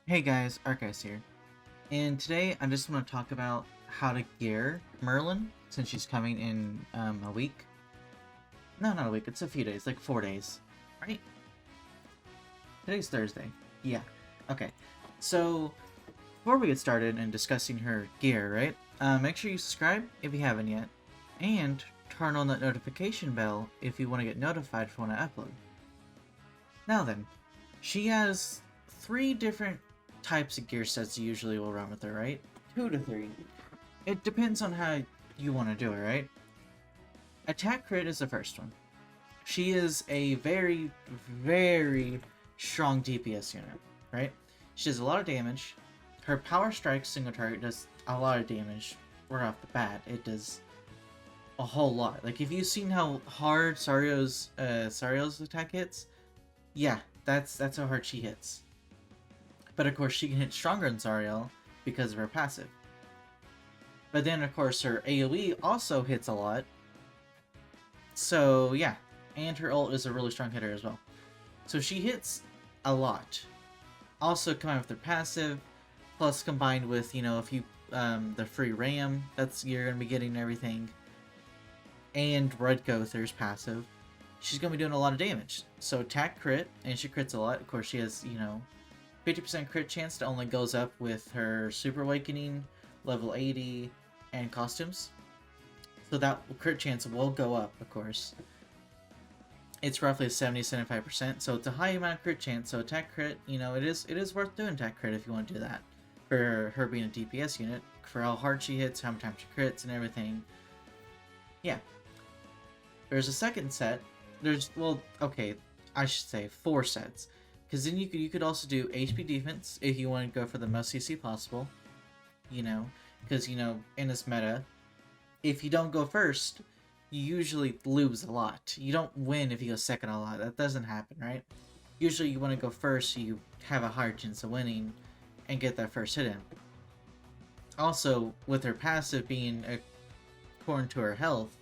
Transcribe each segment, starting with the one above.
Hey guys, ArkhIce here, and today I just want to talk about how to gear Merlin since she's coming in a week. No, not a week, it's a few days, like 4 days, right? Today's Thursday. Yeah, okay. So, before we get started and discussing her gear, right, make sure you subscribe if you haven't yet, and turn on that notification bell if you want to get notified for when I upload. Now then, she has 3 different types of gear sets you usually will run with her, right? 2 to 3. It depends on how you want to do it, right? Attack crit is the first one. She is a very, very strong DPS unit, right? She does a lot of damage. Her power strike single target does a lot of damage right off the bat. It does a whole lot. Like if you've seen how hard Sario's attack hits, yeah, that's how hard she hits. But of course, she can hit stronger than Zariel because of her passive. But then, of course, her AoE also hits a lot. So, yeah. And her ult is a really strong hitter as well. So she hits a lot. Also combined with her passive, plus combined with, if you, the free Ram you're going to be getting and everything. And Red Gother's passive. She's going to be doing a lot of damage. So attack crit, and she crits a lot. Of course, she has, 50% crit chance that only goes up with her Super Awakening, level 80, and costumes. So that crit chance will go up, of course. It's roughly 70-75%, so it's a high amount of crit chance. So attack crit, it is worth doing attack crit if you want to do that. For her being a DPS unit, for how hard she hits, how many times she crits, and everything. Yeah. There's a second set. I should say 4 sets. Because then you could also do HP defense if you want to go for the most CC possible. Because, in this meta, if you don't go first, you usually lose a lot. You don't win if you go second a lot. That doesn't happen, right? Usually you want to go first so you have a higher chance of winning and get that first hit in. Also, with her passive being according to her health,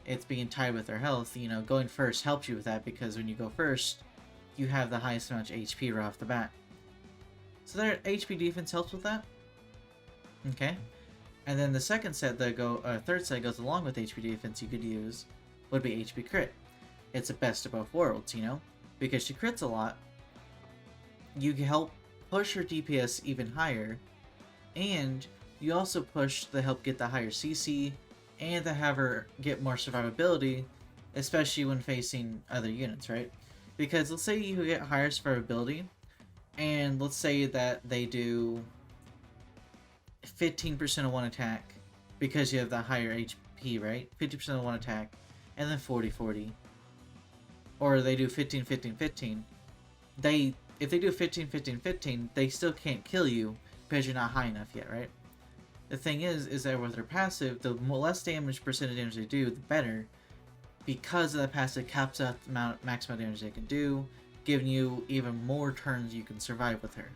it's being tied with her health, going first helps you with that because when you go first, you have the highest amount of HP right off the bat. So their HP defense helps with that. Okay. And then the third set goes along with HP defense you could use would be HP crit. It's the best of both worlds, because she crits a lot. You can help push her DPS even higher, and you also push to help get the higher CC and to have her get more survivability, especially when facing other units, right? Because let's say you get higher survivability, and let's say that they do 15% of one attack because you have the higher HP, right? 50% of one attack, and then 40-40. Or they do 15-15-15. If they do 15-15-15, they still can't kill you because you're not high enough yet, right? The thing is that with their passive, the less percentage damage they do, the better. Because of that passive caps out the maximum damage they can do, giving you even more turns you can survive with her.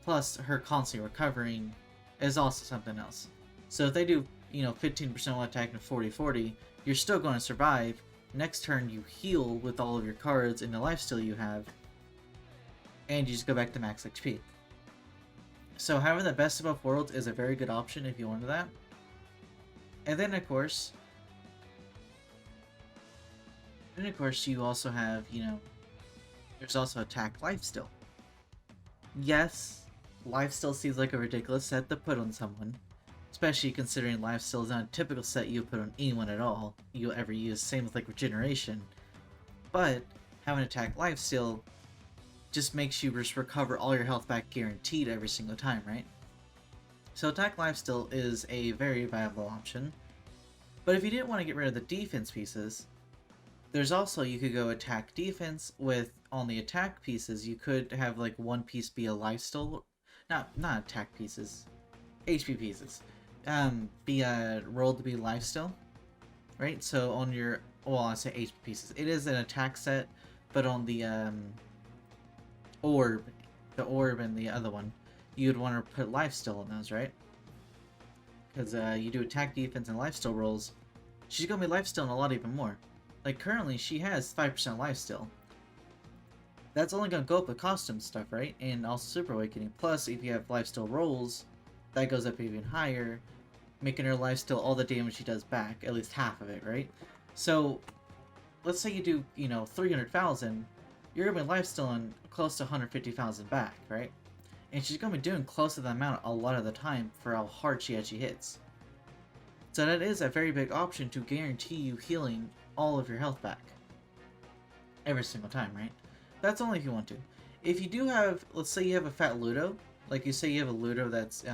Plus, her constantly recovering is also something else. So if they do, 15% one attack and 40-40, you're still going to survive. Next turn, you heal with all of your cards and the lifesteal you have, and you just go back to max HP. So having the best of both worlds is a very good option if you wanted that. And then, of course, you also have, there's also attack lifesteal. Yes, lifesteal seems like a ridiculous set to put on someone, especially considering lifesteal is not a typical set you put on anyone at all you'll ever use, same with like regeneration. But having attack lifesteal just makes you just recover all your health back guaranteed every single time, right? So attack lifesteal is a very viable option. But if you didn't want to get rid of the defense pieces, there's also, you could go attack defense with, on the attack pieces, you could have like one piece be a lifesteal, not attack pieces, HP pieces, be a roll to be lifesteal, right? So on your, I say HP pieces, it is an attack set, but on the orb and the other one, you'd want to put lifesteal in those, right? Because you do attack, defense, and lifesteal rolls. She's gonna be lifestealing a lot even more. Like currently, she has 5% lifesteal. that's only gonna go up with costume stuff, right? And also Super Awakening. Plus, if you have lifesteal rolls, that goes up even higher, making her lifesteal all the damage she does back, at least half of it, right? So, let's say you do, 300,000, you're gonna be lifestealing close to 150,000 back, right? And she's gonna be doing close to that amount a lot of the time for how hard she actually hits. So that is a very big option to guarantee you healing all of your health back. Every single time, right? That's only if you want to. If you do have, let's say you have a fat Ludo, like you say you have a Ludo that's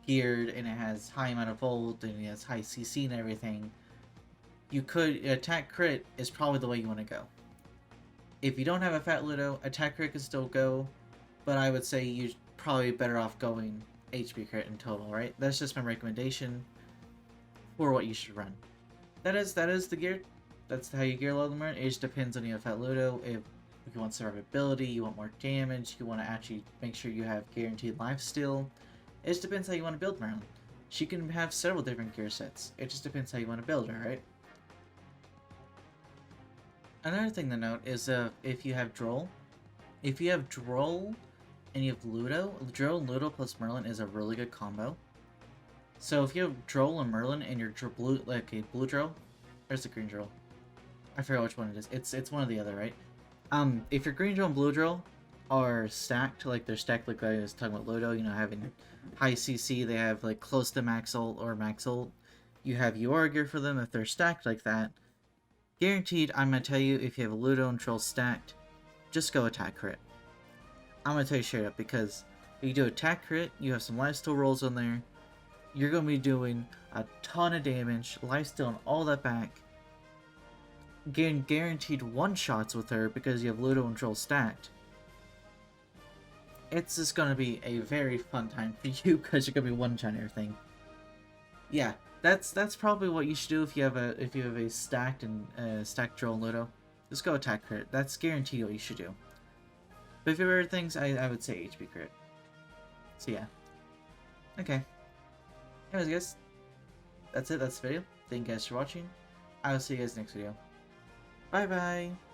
geared and it has high amount of volt and it has high CC and everything, you could, attack crit is probably the way you want to go. If you don't have a fat Ludo, attack crit can still go, but I would say you're probably better off going HP crit in total, right? That's just my recommendation for what you should run. That is the gear. That's how you gear Loli Merlin. It just depends on your fat Ludo. If you want survivability, you want more damage, you want to actually make sure you have guaranteed lifesteal. It just depends how you want to build Merlin. She can have several different gear sets. It just depends how you want to build her, right? Another thing to note is if you have Droll. If you have Droll and you have Ludo, Droll, Ludo plus Merlin is a really good combo. So if you have Droll and Merlin and your blue, like a blue Droll, there's the green Droll. I forget which one it is. It's one or the other, right? If your green Droll and blue Droll are stacked, like they're stacked like I was talking about Ludo, having high CC, they have like close to max ult or max ult. You have UR gear for them if they're stacked like that. Guaranteed, I'm gonna tell you, if you have a Ludo and Troll stacked, just go attack crit. I'm gonna tell you straight up, because if you do attack crit, you have some lifesteal rolls on there, you're gonna be doing a ton of damage, lifesteal and all that back. Getting guaranteed one-shots with her because you have Ludo and Troll stacked. It's just gonna be a very fun time for you because you're gonna be one-shotting everything. Yeah, that's probably what you should do if you have a stacked stacked Troll and Ludo. Just go attack crit. That's guaranteed what you should do. But if you have other things, I would say HP crit. So yeah. Okay. Anyways, guys, that's it. That's the video. Thank you guys for watching. I will see you guys next video. Bye bye.